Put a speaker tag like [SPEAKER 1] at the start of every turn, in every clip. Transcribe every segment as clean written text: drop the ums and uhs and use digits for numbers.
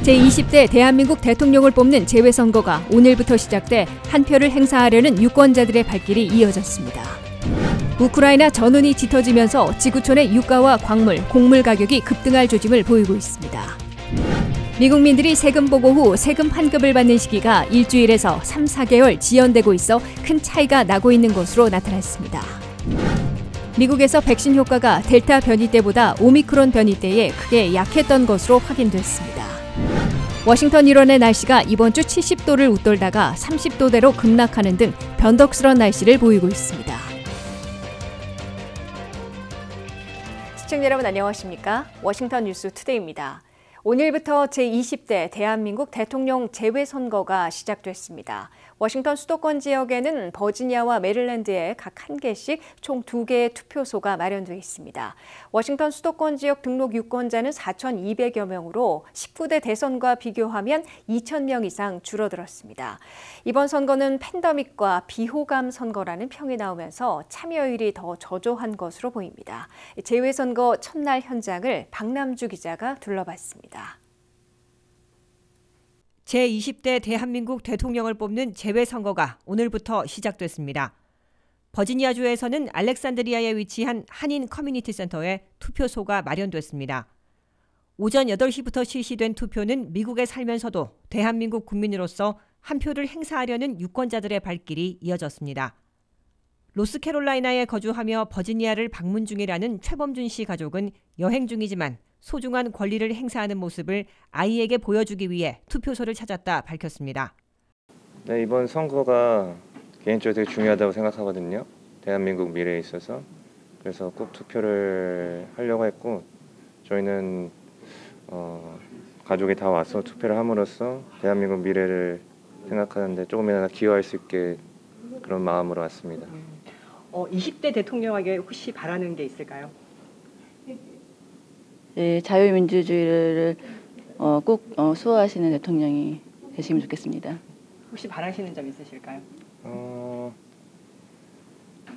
[SPEAKER 1] 제20대 대한민국 대통령을 뽑는 재외선거가 오늘부터 시작돼 한 표를 행사하려는 유권자들의 발길이 이어졌습니다. 우크라이나 전운이 짙어지면서 지구촌의 유가와 광물, 곡물 가격이 급등할 조짐을 보이고 있습니다. 미국민들이 세금 보고 후 세금 환급을 받는 시기가 일주일에서 3, 4개월 지연되고 있어 큰 차이가 나고 있는 것으로 나타났습니다. 미국에서 백신 효과가 델타 변이 때보다 오미크론 변이 때에 크게 약했던 것으로 확인됐습니다. 워싱턴 일원의 날씨가 이번 주 70도를 웃돌다가 30도대로 급락하는 등 변덕스러운 날씨를 보이고 있습니다. 시청자 여러분 안녕하십니까? 워싱턴 뉴스 투데이입니다. 오늘부터 제20대 대한민국 대통령 재외선거가 시작됐습니다. 워싱턴 수도권 지역에는 버지니아와 메릴랜드에 각 한 개씩 총 2개의 투표소가 마련되어 있습니다. 워싱턴 수도권 지역 등록 유권자는 4,200여 명으로 19대 대선과 비교하면 2,000명 이상 줄어들었습니다. 이번 선거는 팬데믹과 비호감 선거라는 평이 나오면서 참여율이 더 저조한 것으로 보입니다. 재외선거 첫날 현장을 박남주 기자가 둘러봤습니다.
[SPEAKER 2] 제20대 대한민국 대통령을 뽑는 재외선거가 오늘부터 시작됐습니다. 버지니아주에서는 알렉산드리아에 위치한 한인 커뮤니티 센터에 투표소가 마련됐습니다. 오전 8시부터 실시된 투표는 미국에 살면서도 대한민국 국민으로서 한 표를 행사하려는 유권자들의 발길이 이어졌습니다. 노스캐롤라이나에 거주하며 버지니아를 방문 중이라는 최범준 씨 가족은 여행 중이지만 소중한 권리를 행사하는 모습을 아이에게 보여주기 위해 투표소를 찾았다 밝혔습니다.
[SPEAKER 3] 네, 이번 선거가 개인적으로 되게 중요하다고 생각하거든요. 대한민국 미래에 있어서. 그래서 꼭 투표를 하려고 했고 저희는 가족이 다 와서 투표를 함으로써 대한민국 미래를 생각하는데 조금이나마 기여할 수 있게 그런 마음으로 왔습니다.
[SPEAKER 4] 20대 대통령에게 혹시 바라는 게 있을까요?
[SPEAKER 5] 네, 자유민주주의를 꼭 수호하시는 대통령이 되시면 좋겠습니다.
[SPEAKER 4] 혹시 바라시는 점 있으실까요?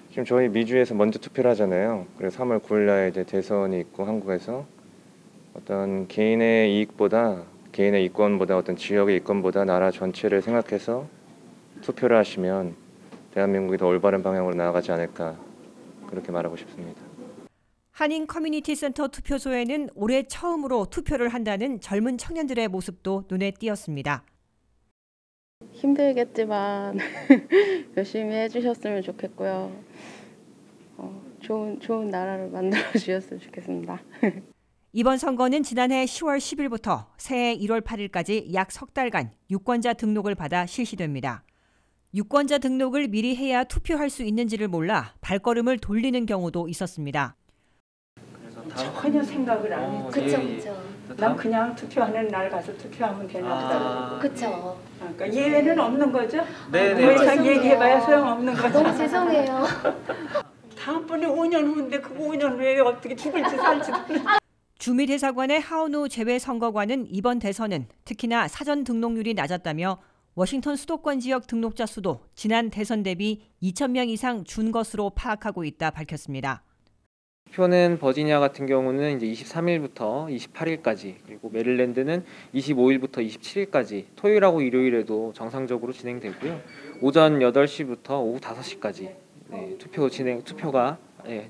[SPEAKER 3] 지금 저희 미주에서 먼저 투표를 하잖아요. 그래서 3월 9일 날 이제 대선이 있고 한국에서 어떤 개인의 이익보다 개인의 이권보다 어떤 지역의 이권보다 나라 전체를 생각해서 투표를 하시면 대한민국이 더 올바른 방향으로 나아가지 않을까 그렇게 말하고 싶습니다.
[SPEAKER 2] 한인 커뮤니티 센터 투표소에는 올해 처음으로 투표를 한다는 젊은 청년들의 모습도 눈에 띄었습니다.
[SPEAKER 5] 힘들겠지만 열심히 해주셨으면 좋겠고요. 좋은 나라를 만들어 주셨으면 좋겠습니다.
[SPEAKER 2] 이번 선거는 지난해 10월 10일부터 새해 1월 8일까지 약 석 달간 유권자 등록을 받아 실시됩니다. 유권자 등록을 미리 해야 투표할 수 있는지를 몰라 발걸음을 돌리는 경우도 있었습니다.
[SPEAKER 4] 전혀 생각을 안 했죠.
[SPEAKER 6] 그쵸.
[SPEAKER 4] 난 그냥 투표하는 날 가서 투표하면 되나 보다.
[SPEAKER 6] 그쵸.
[SPEAKER 4] 그러니까 예외는 없는 거죠?
[SPEAKER 6] 네네.
[SPEAKER 4] 더 이상 얘기해봐야 소용없는 거죠.
[SPEAKER 6] 너무 죄송해요.
[SPEAKER 4] 다음번에 5년 후인데 그 5년 후에 어떻게 죽을지 살지도 몰라.
[SPEAKER 2] 주미대사관의 하은우 재외선거관은 이번 대선은 특히나 사전 등록률이 낮았다며 워싱턴 수도권 지역 등록자 수도 지난 대선 대비 2,000명 이상 준 것으로 파악하고 있다 밝혔습니다.
[SPEAKER 7] 투표는 버지니아 같은 경우는 이제 23일부터 28일까지 그리고 메릴랜드는 25일부터 27일까지 토요일하고 일요일에도 정상적으로 진행되고요. 오전 8시부터 오후 5시까지 투표가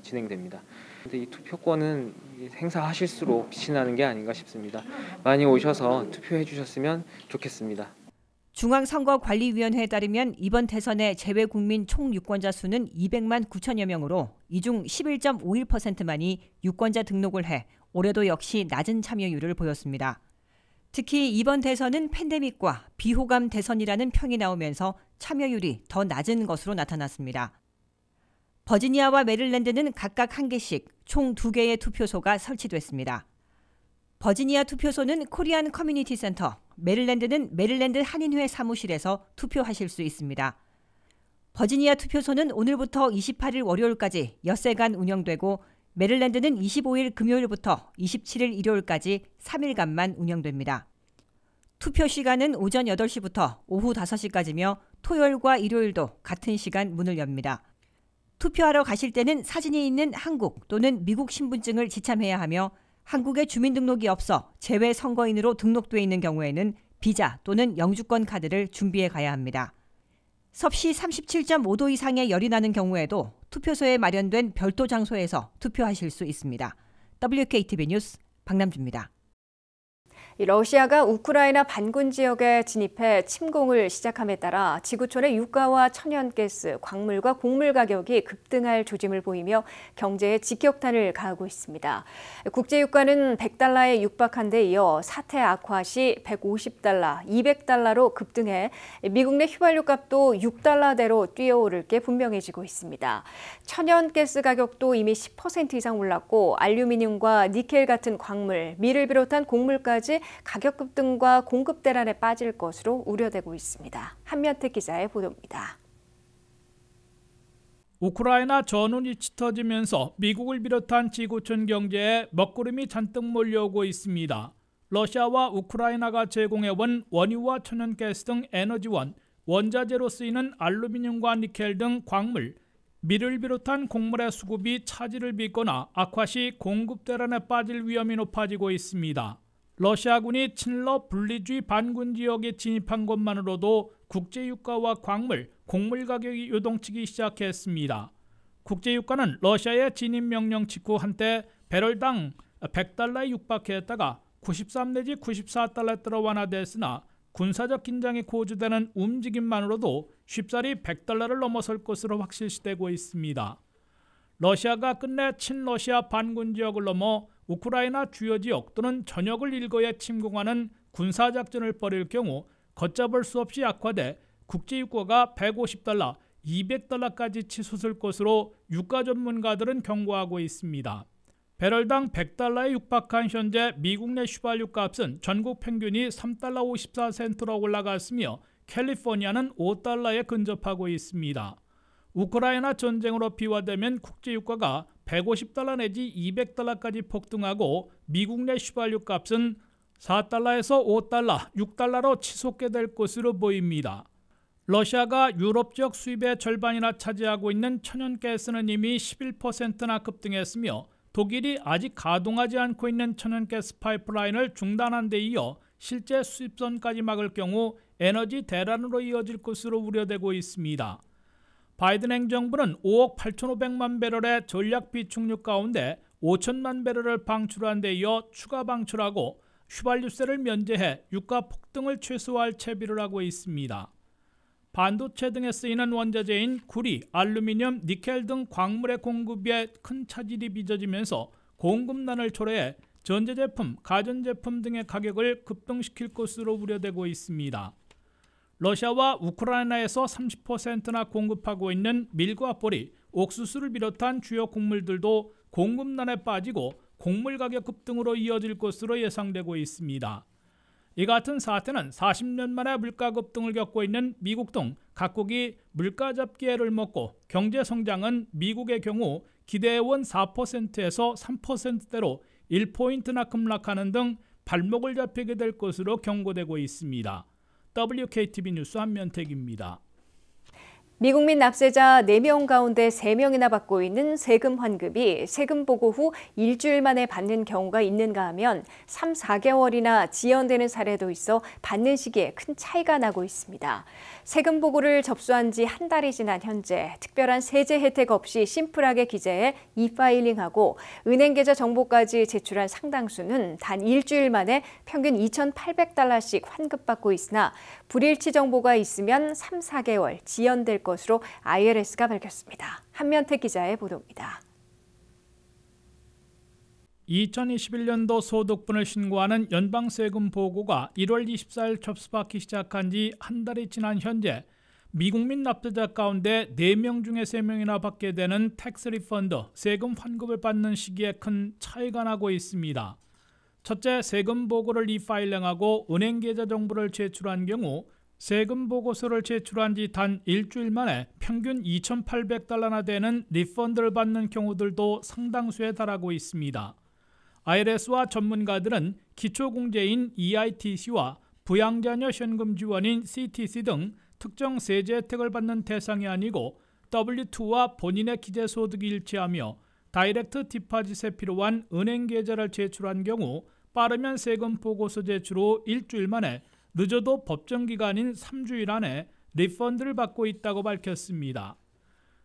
[SPEAKER 7] 진행됩니다. 근데 이 투표권은 행사하실수록 빛이 나는 게 아닌가 싶습니다. 많이 오셔서 투표해 주셨으면 좋겠습니다.
[SPEAKER 2] 중앙선거관리위원회에 따르면 이번 대선의 재외국민 총 유권자 수는 200만 9천여 명으로 이 중 11.51%만이 유권자 등록을 해 올해도 역시 낮은 참여율을 보였습니다. 특히 이번 대선은 팬데믹과 비호감 대선이라는 평이 나오면서 참여율이 더 낮은 것으로 나타났습니다. 버지니아와 메릴랜드는 각각 한 개씩 총 2개의 투표소가 설치됐습니다. 버지니아 투표소는 코리안 커뮤니티 센터, 메릴랜드는 메릴랜드 한인회 사무실에서 투표하실 수 있습니다. 버지니아 투표소는 오늘부터 28일 월요일까지 엿새간 운영되고 메릴랜드는 25일 금요일부터 27일 일요일까지 3일간만 운영됩니다. 투표 시간은 오전 8시부터 오후 5시까지며 토요일과 일요일도 같은 시간 문을 엽니다. 투표하러 가실 때는 사진이 있는 한국 또는 미국 신분증을 지참해야 하며 한국에 주민등록이 없어 재외 선거인으로 등록돼 있는 경우에는 비자 또는 영주권 카드를 준비해 가야 합니다. 섭씨 37.5도 이상의 열이 나는 경우에도 투표소에 마련된 별도 장소에서 투표하실 수 있습니다. WKTV 뉴스 박남주입니다.
[SPEAKER 1] 러시아가 우크라이나 반군 지역에 진입해 침공을 시작함에 따라 지구촌의 유가와 천연가스, 광물과 곡물 가격이 급등할 조짐을 보이며 경제에 직격탄을 가하고 있습니다. 국제유가는 $100에 육박한 데 이어 사태 악화 시 $150, $200로 급등해 미국 내 휘발유 값도 $6대로 뛰어오를 게 분명해지고 있습니다. 천연가스 가격도 이미 10% 이상 올랐고 알루미늄과 니켈 같은 광물, 밀을 비롯한 곡물까지 가격 급등과 공급 대란에 빠질 것으로 우려되고 있습니다. 한면택 기자의 보도입니다.
[SPEAKER 6] 우크라이나 전운이 짙어지면서 미국을 비롯한 지구촌 경제에 먹구름이 잔뜩 몰려오고 있습니다. 러시아와 우크라이나가 제공해온 원유와 천연가스 등 에너지원, 원자재로 쓰이는 알루미늄과 니켈 등 광물, 밀을 비롯한 곡물의 수급이 차질을 빚거나 악화 시 공급 대란에 빠질 위험이 높아지고 있습니다. 러시아군이 친러 분리주의 반군 지역에 진입한 것만으로도 국제유가와 광물, 곡물 가격이 요동치기 시작했습니다. 국제유가는 러시아의 진입 명령 직후 한때 배럴당 $100에 육박했다가 93 내지 94달러에 떨어 완화됐으나 군사적 긴장이 고조되는 움직임만으로도 쉽사리 $100를 넘어설 것으로 확실시되고 있습니다. 러시아가 끝내 친러시아 반군 지역을 넘어 우크라이나 주요 지역 또는 전역을 일거에 침공하는 군사작전을 벌일 경우 걷잡을 수 없이 악화돼 국제유가가 $150, $200까지 치솟을 것으로 유가 전문가들은 경고하고 있습니다. 배럴당 $100에 육박한 현재 미국 내 휘발유 값은 전국 평균이 $3.54로 올라갔으며 캘리포니아는 $5에 근접하고 있습니다. 우크라이나 전쟁으로 비화되면 국제유가가 $150 내지 $200까지 폭등하고 미국 내 휘발유 값은 $4에서 $5, $6로 치솟게 될 것으로 보입니다. 러시아가 유럽 지역 수입의 절반이나 차지하고 있는 천연가스는 이미 11%나 급등했으며 독일이 아직 가동하지 않고 있는 천연가스 파이프라인을 중단한 데 이어 실제 수입선까지 막을 경우 에너지 대란으로 이어질 것으로 우려되고 있습니다. 바이든 행정부는 5억 8,500만 배럴의 전략 비축유 가운데 5천만 배럴을 방출한 데 이어 추가 방출하고 휘발유세를 면제해 유가 폭등을 최소화할 채비를 하고 있습니다. 반도체 등에 쓰이는 원자재인 구리, 알루미늄, 니켈 등 광물의 공급에 큰 차질이 빚어지면서 공급난을 초래해 전자제품, 가전제품 등의 가격을 급등시킬 것으로 우려되고 있습니다. 러시아와 우크라이나에서 30%나 공급하고 있는 밀과 보리, 옥수수를 비롯한 주요 곡물들도 공급난에 빠지고 곡물 가격 급등으로 이어질 것으로 예상되고 있습니다. 이 같은 사태는 40년 만에 물가 급등을 겪고 있는 미국 등 각국이 물가 잡기애를 먹고 경제 성장은 미국의 경우 기대해온 4%에서 3%대로 1포인트나 급락하는 등 발목을 잡히게 될 것으로 경고되고 있습니다. WKTV 뉴스 한면택입니다.
[SPEAKER 1] 미국 및 납세자 4명 가운데 3명이나 받고 있는 세금 환급이 세금 보고 후 일주일 만에 받는 경우가 있는가 하면 3, 4개월이나 지연되는 사례도 있어 받는 시기에 큰 차이가 나고 있습니다. 세금 보고를 접수한 지 한 달이 지난 현재 특별한 세제 혜택 없이 심플하게 기재해 e-파일링하고 은행 계좌 정보까지 제출한 상당수는 단 일주일 만에 평균 $2,800씩 환급받고 있으나 불일치 정보가 있으면 3, 4개월 지연될 것으로 IRS가 밝혔습니다. 한면택 기자의 보도입니다.
[SPEAKER 6] 2021년도 소득분을 신고하는 연방세금 보고가 1월 24일 접수받기 시작한 지 한 달이 지난 현재 미국 및 납세자 가운데 4명 중에 3명이나 받게 되는 텍스 리펀드, 세금 환급을 받는 시기에 큰 차이가 나고 있습니다. 첫째, 세금 보고를 e-파일링하고 은행 계좌 정보를 제출한 경우 세금 보고서를 제출한 지 단 일주일 만에 평균 $2,800나 되는 리펀드를 받는 경우들도 상당수에 달하고 있습니다. IRS와 전문가들은 기초공제인 EITC와 부양자녀 현금 지원인 CTC 등 특정 세제 혜택을 받는 대상이 아니고 W2와 본인의 기재소득이 일치하며 다이렉트 디파짓에 필요한 은행 계좌를 제출한 경우 빠르면 세금 보고서 제출 후 일주일 만에, 늦어도 법정 기간인 3주일 안에 리펀드를 받고 있다고 밝혔습니다.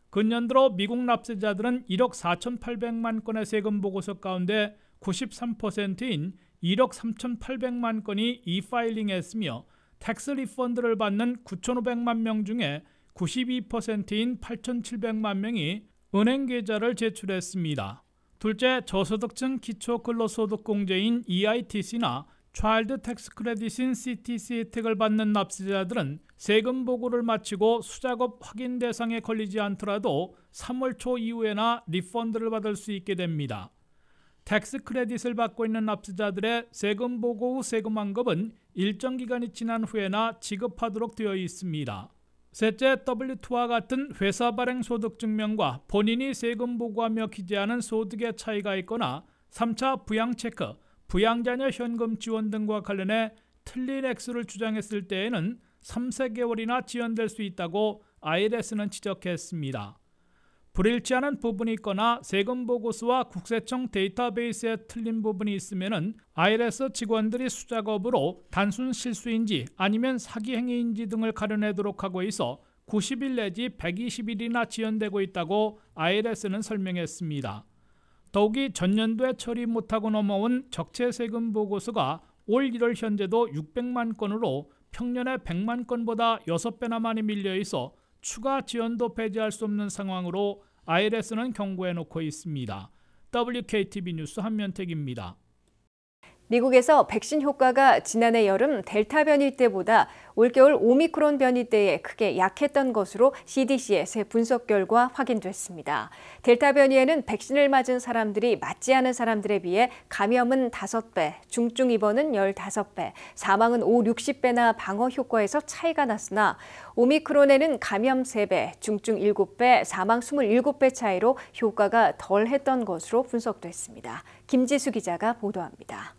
[SPEAKER 6] 근년 들어 미국 납세자들은 1억 4,800만 건의 세금 보고서 가운데 93%인 1억 3,800만 건이 e-파일링했으며 텍스 리펀드를 받는 9,500만 명 중에 92%인 8,700만 명이 은행 계좌를 제출했습니다. 둘째, 저소득층 기초근로소득공제인 EITC나 차일드 텍스 크레딧인 CTC 혜택을 받는 납세자들은 세금 보고를 마치고 수작업 확인 대상에 걸리지 않더라도 3월 초 이후에나 리펀드를 받을 수 있게 됩니다. 텍스 크레딧을 받고 있는 납세자들의 세금 보고 후 세금 환급은 일정 기간이 지난 후에나 지급하도록 되어 있습니다. 셋째, W2와 같은 회사 발행 소득증명과 본인이 세금 보고하며 기재하는 소득의 차이가 있거나 3차 부양체크, 부양자녀 현금 지원 등과 관련해 틀린 액수를 주장했을 때에는 3~4개월이나 지연될 수 있다고 IRS는 지적했습니다. 불일치하는 부분이 있거나 세금 보고서와 국세청 데이터베이스에 틀린 부분이 있으면 IRS 직원들이 수작업으로 단순 실수인지 아니면 사기 행위인지 등을 가려내도록 하고 있어 90일 내지 120일이나 지연되고 있다고 IRS는 설명했습니다. 더욱이 전년도에 처리 못하고 넘어온 적체 세금 보고서가 올 1월 현재도 600만 건으로 평년의 100만 건보다 6배나 많이 밀려 있어 추가 지연도 배제할 수 없는 상황으로 IRS는 경고해놓고 있습니다. WKTV 뉴스 한면택입니다.
[SPEAKER 1] 미국에서 백신 효과가 지난해 여름 델타 변이 때보다 올겨울 오미크론 변이 때에 크게 약했던 것으로 CDC의 새 분석 결과 확인됐습니다. 델타 변이에는 백신을 맞은 사람들이 맞지 않은 사람들에 비해 감염은 5배, 중증 입원은 15배, 사망은 50~60배나 방어 효과에서 차이가 났으나 오미크론에는 감염 3배, 중증 7배, 사망 27배 차이로 효과가 덜했던 것으로 분석됐습니다. 김지수 기자가 보도합니다.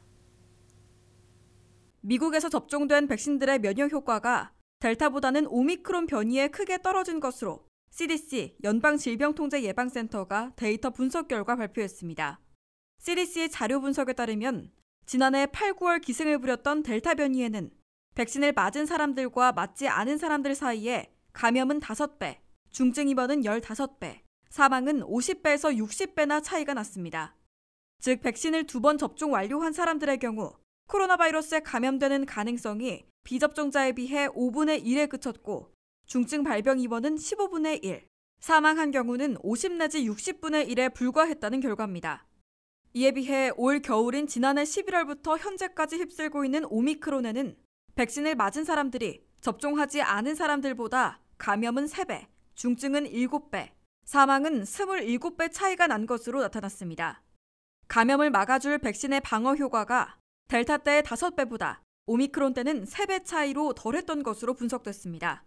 [SPEAKER 8] 미국에서 접종된 백신들의 면역 효과가 델타보다는 오미크론 변이에 크게 떨어진 것으로 CDC 연방질병통제예방센터가 데이터 분석 결과 발표했습니다. CDC의 자료 분석에 따르면 지난해 8, 9월 기승을 부렸던 델타 변이에는 백신을 맞은 사람들과 맞지 않은 사람들 사이에 감염은 5배, 중증 입원은 15배, 사망은 50배에서 60배나 차이가 났습니다. 즉 백신을 2번 접종 완료한 사람들의 경우 코로나 바이러스에 감염되는 가능성이 비접종자에 비해 5분의 1에 그쳤고 중증 발병 입원은 15분의 1, 사망한 경우는 50 내지 60분의 1에 불과했다는 결과입니다. 이에 비해 올 겨울인 지난해 11월부터 현재까지 휩쓸고 있는 오미크론에는 백신을 맞은 사람들이 접종하지 않은 사람들보다 감염은 3배, 중증은 7배, 사망은 27배 차이가 난 것으로 나타났습니다. 감염을 막아줄 백신의 방어 효과가 델타 때의 5배보다 오미크론 때는 3배 차이로 덜했던 것으로 분석됐습니다.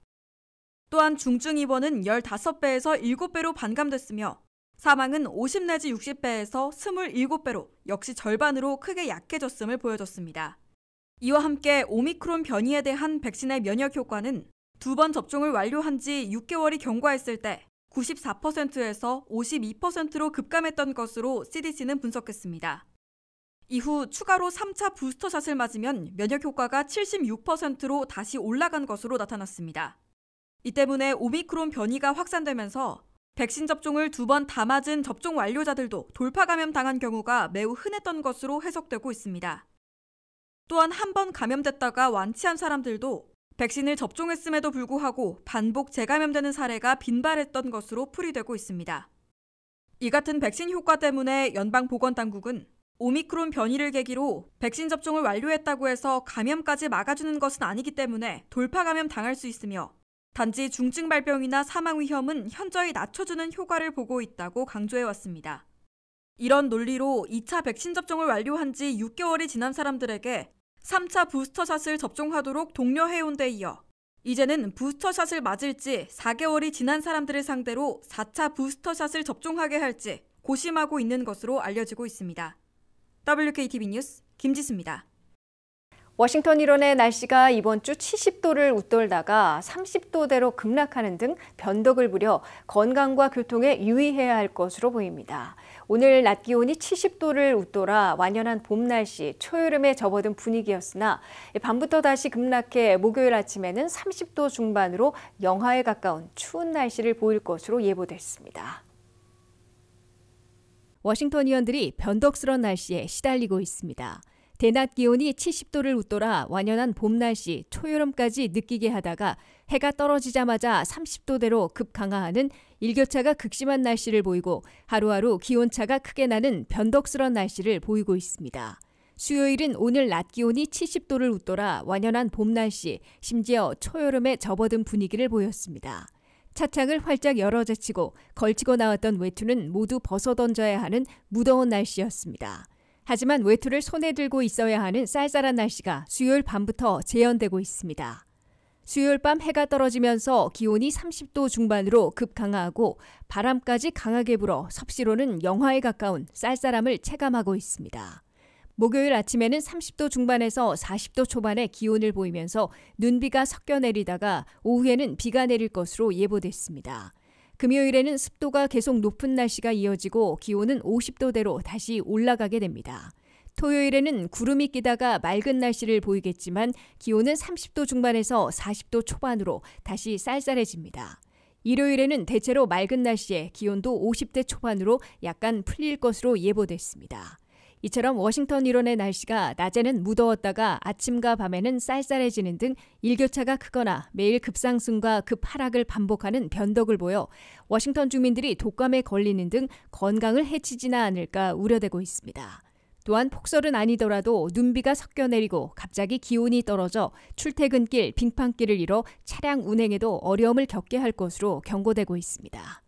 [SPEAKER 8] 또한 중증 입원은 15배에서 7배로 반감됐으며 사망은 50 내지 60배에서 27배로 역시 절반으로 크게 약해졌음을 보여줬습니다. 이와 함께 오미크론 변이에 대한 백신의 면역 효과는 2번 접종을 완료한 지 6개월이 경과했을 때 94%에서 52%로 급감했던 것으로 CDC는 분석했습니다. 이후 추가로 3차 부스터샷을 맞으면 면역 효과가 76%로 다시 올라간 것으로 나타났습니다. 이 때문에 오미크론 변이가 확산되면서 백신 접종을 2번 다 맞은 접종 완료자들도 돌파 감염 당한 경우가 매우 흔했던 것으로 해석되고 있습니다. 또한 한 번 감염됐다가 완치한 사람들도 백신을 접종했음에도 불구하고 반복 재감염되는 사례가 빈발했던 것으로 풀이되고 있습니다. 이 같은 백신 효과 때문에 연방보건당국은 오미크론 변이를 계기로 백신 접종을 완료했다고 해서 감염까지 막아주는 것은 아니기 때문에 돌파 감염 당할 수 있으며 단지 중증 발병이나 사망 위험은 현저히 낮춰주는 효과를 보고 있다고 강조해왔습니다. 이런 논리로 2차 백신 접종을 완료한 지 6개월이 지난 사람들에게 3차 부스터샷을 접종하도록 독려해온 데 이어 이제는 부스터샷을 맞을지 4개월이 지난 사람들을 상대로 4차 부스터샷을 접종하게 할지 고심하고 있는 것으로 알려지고 있습니다. WKTV 뉴스 김지수입니다.
[SPEAKER 1] 워싱턴 일원의 날씨가 이번 주 70도를 웃돌다가 30도대로 급락하는 등 변덕을 부려 건강과 교통에 유의해야 할 것으로 보입니다. 오늘 낮 기온이 70도를 웃돌아 완연한 봄 날씨, 초여름에 접어든 분위기였으나 밤부터 다시 급락해 목요일 아침에는 30도 중반으로 영하에 가까운 추운 날씨를 보일 것으로 예보됐습니다. 워싱턴이언들이 변덕스러운 날씨에 시달리고 있습니다. 대낮 기온이 70도를 웃돌아 완연한 봄 날씨, 초여름까지 느끼게 하다가 해가 떨어지자마자 30도대로 급강하하는 일교차가 극심한 날씨를 보이고 하루하루 기온차가 크게 나는 변덕스러운 날씨를 보이고 있습니다. 수요일은 오늘 낮 기온이 70도를 웃돌아 완연한 봄 날씨, 심지어 초여름에 접어든 분위기를 보였습니다. 차창을 활짝 열어 제치고 걸치고 나왔던 외투는 모두 벗어던져야 하는 무더운 날씨였습니다. 하지만 외투를 손에 들고 있어야 하는 쌀쌀한 날씨가 수요일 밤부터 재현되고 있습니다. 수요일 밤 해가 떨어지면서 기온이 30도 중반으로 급강하하고 바람까지 강하게 불어 섭씨로는 영하에 가까운 쌀쌀함을 체감하고 있습니다. 목요일 아침에는 30도 중반에서 40도 초반의 기온을 보이면서 눈비가 섞여 내리다가 오후에는 비가 내릴 것으로 예보됐습니다. 금요일에는 습도가 계속 높은 날씨가 이어지고 기온은 50도대로 다시 올라가게 됩니다. 토요일에는 구름이 끼다가 맑은 날씨를 보이겠지만 기온은 30도 중반에서 40도 초반으로 다시 쌀쌀해집니다. 일요일에는 대체로 맑은 날씨에 기온도 50대 초반으로 약간 풀릴 것으로 예보됐습니다. 이처럼 워싱턴 일원의 날씨가 낮에는 무더웠다가 아침과 밤에는 쌀쌀해지는 등 일교차가 크거나 매일 급상승과 급하락을 반복하는 변덕을 보여 워싱턴 주민들이 독감에 걸리는 등 건강을 해치지는 않을까 우려되고 있습니다. 또한 폭설은 아니더라도 눈비가 섞여 내리고 갑자기 기온이 떨어져 출퇴근길, 빙판길을 잃어 차량 운행에도 어려움을 겪게 할 것으로 경고되고 있습니다.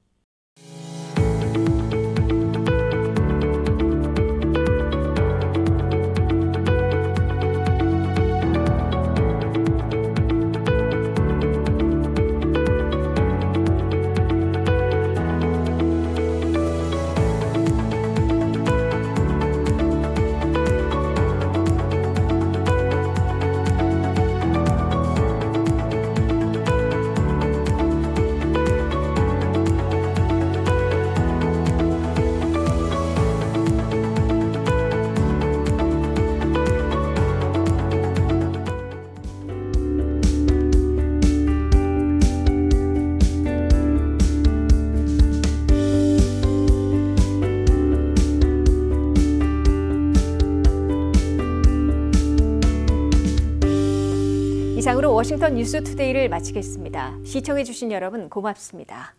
[SPEAKER 1] 이상으로 워싱턴 뉴스투데이를 마치겠습니다. 시청해주신 여러분 고맙습니다.